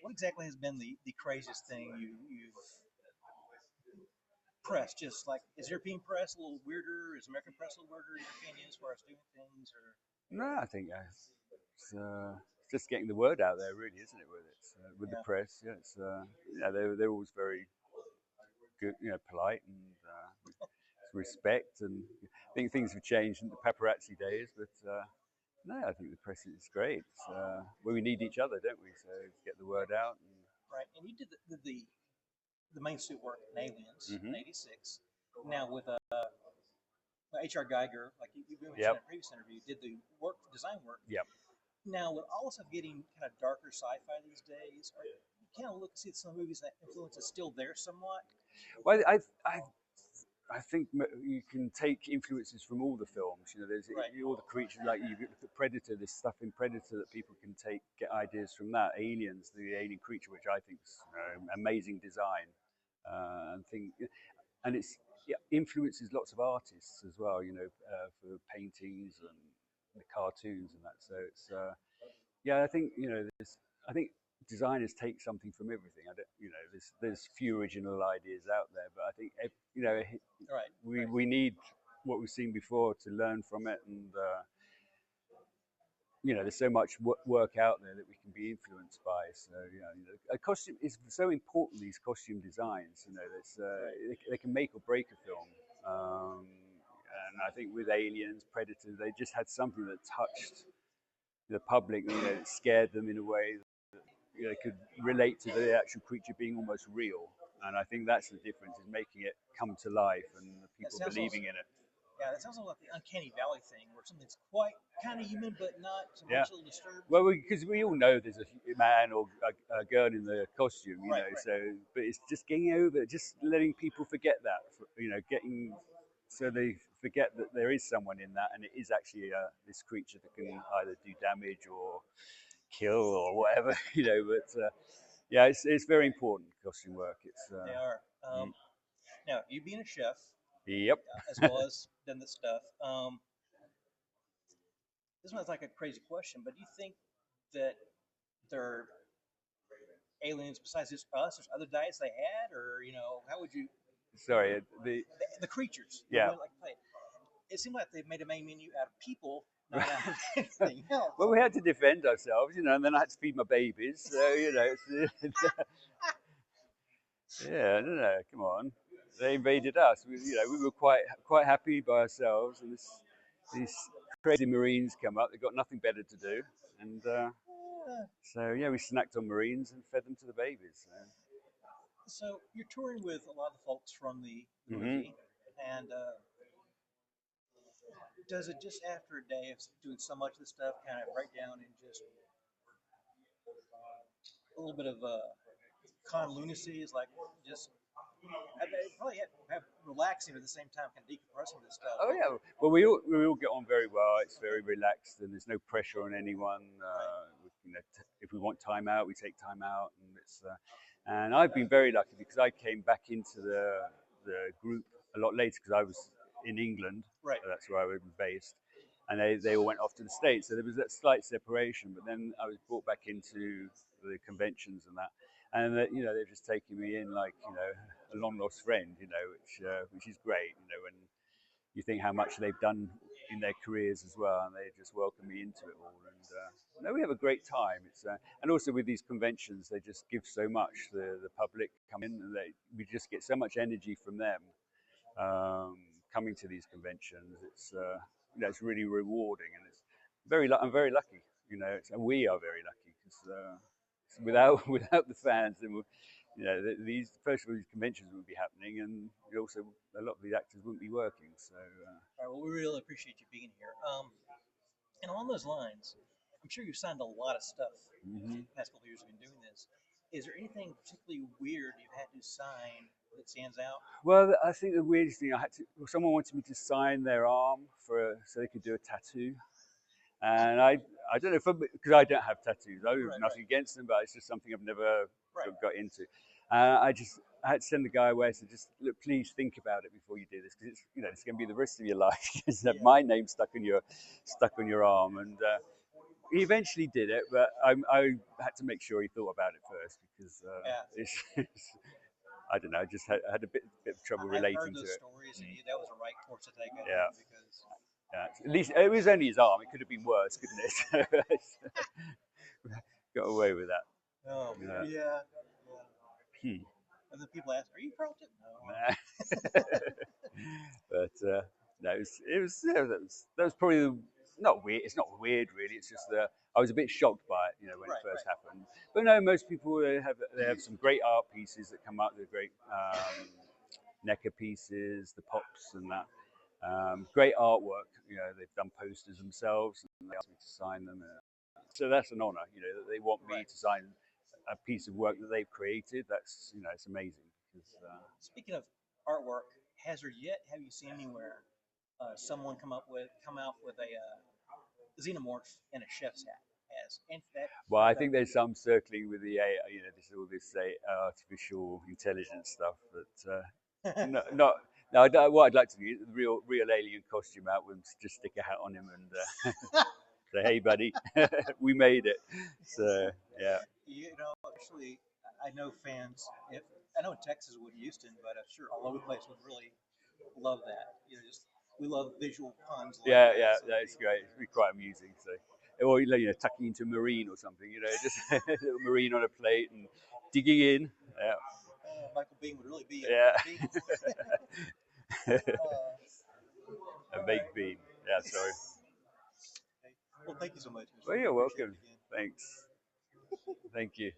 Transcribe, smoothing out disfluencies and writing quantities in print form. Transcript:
what exactly has been the craziest thing you've press? Just like, is European press a little weirder? Is American press a little weirder in your opinion as far as doing things? Or No, I think it's just getting the word out there, really, isn't it? With the yeah, press, yeah, yeah, they're always very good, polite and respect. And I think things have changed in the paparazzi days, but no, I think the press is great. Well, we need each other, don't we? So to get the word out. right. And you did the main suit work in Aliens in Hmm. '86. Now with H.R. Geiger, like you mentioned in Yep. a previous interview, did the work design work. Yep. Now with all this stuff getting kind of darker sci-fi these days, you kind of look and see some movies that influence is still there somewhat. Well, I think you can take influences from all the films. There's Right. all the creatures. Like you look at Predator, there's stuff in Predator that people can get ideas from that. Aliens, the alien creature, which I think is amazing design, and and it's influences lots of artists as well. For paintings and the cartoons and that. So it's yeah, I think I think designers take something from everything. I don't, there's few original ideas out there, but I think Right. we need what we've seen before to learn from it, and there's so much work out there that we can be influenced by. So a costume is so important. These costume designs, that's they can make or break a film. And I think with Aliens, Predators, they just had something that touched the public, it scared them in a way that could relate to the actual creature being almost real. And I think that's the difference, is making it come to life and the people believing in it. Yeah, that sounds like the uncanny valley thing, where something's quite kind of human but not so Yeah. much a little disturbed. Well, because we all know there's a man or a girl in the costume, Right. So, but it's just getting over, just letting people forget that, getting so they forget that there is someone in that, and it is actually this creature that can either do damage or kill or whatever, But yeah, it's very important, costume work. They are. Mm, Now, you being a chef, yep. as well as done this stuff, this one's like a crazy question, but do you think that there are aliens besides just us? There's other diets they had, or how would you? Sorry, The creatures. yeah. Like, it seemed like they made a main menu out of people, not out of anything else. Well, we had to defend ourselves, and then I had to feed my babies. So yeah, no, come on. They invaded us. We were quite happy by ourselves, and these crazy Marines come up. They've got nothing better to do, and so yeah, we snacked on Marines and fed them to the babies. So you're touring with a lot of the folks from the Hmm. movie, and does it just after a day of doing so much of this stuff kind of break down and just a little bit of con lunacy is like just probably have relaxing at the same time, kind of decompressing this stuff. Oh yeah. Well, we all get on very well. It's very relaxed, and there's no pressure on anyone. If we want time out, we take time out, and I've been very lucky because I came back into the group a lot later because I was in England. Right. So that's where I was based, and they all went off to the States. So there was that slight separation. But then I was brought back into the conventions and that, and they've just taken me in like a long lost friend, which is great, when you think how much they've done in their careers as well, and they just welcome me into it all. And no, we have a great time. And also with these conventions, they just give so much. The public come in, and we just get so much energy from them coming to these conventions. It's really rewarding, and I'm very lucky. And we are very lucky because without the fans, then these first of all, these conventions wouldn't be happening, and also a lot of the actors wouldn't be working. So All right, well, we really appreciate you being here. And along those lines, I'm sure you've signed a lot of stuff the past couple of years you've been doing this. Is there anything particularly weird you've had to sign that stands out? well, I think the weirdest thing someone wanted me to sign their arm so they could do a tattoo. And I don't know because I don't have tattoos. I have nothing against them, but it's just something I've never got into. I had to send the guy away. So just look, please think about it before you do this, because it's going to be the rest of your life. Because my name stuck on your arm, and he eventually did it, but I had to make sure he thought about it first because Yeah, I don't know, I just had a bit of trouble I've heard relating to those it. stories, and that was the right course to take, I Yeah, think, because yeah. At least it was only his arm. It could have been worse, couldn't it? Got away with that. oh Yeah. yeah, yeah. Hmm. And then people ask, "Are you Carlton?" No. Nah. But no, that was probably not weird. It's not weird really. It's just that I was a bit shocked by it, when it Right, first right. happened. But no, most people they have some great art pieces that come out. They're great NECA pieces, the pops and that. Great artwork. They've done posters themselves, and they asked me to sign them. So that's an honour. That they want me Right. to sign a piece of work that they've created. That's it's amazing because. Speaking of artwork, have you seen anywhere someone come out with a xenomorph in a chef's hat as and that Well, I that think there's some circling with the AI, all this artificial intelligence stuff. But not. No, what I'd like to do is the real alien costume out with him, just stick a hat on him and say, "Hey, buddy, we made it." So yeah, actually, I know fans. If I know in Texas would Houston, but I'm sure all over the place would really love that. Just we love visual puns like yeah, that. yeah, So that's great. It'd be quite amusing. So, or tucking into a marine or something. Just a little marine on a plate and digging in. Yeah, Michael Bean would really be a yeah. great Bean. uh, A baked bean. Yeah, sorry. okay. Well, thank you so much, Mr. Well, Toop. you're Appreciate welcome. it again. Thanks. Thank you.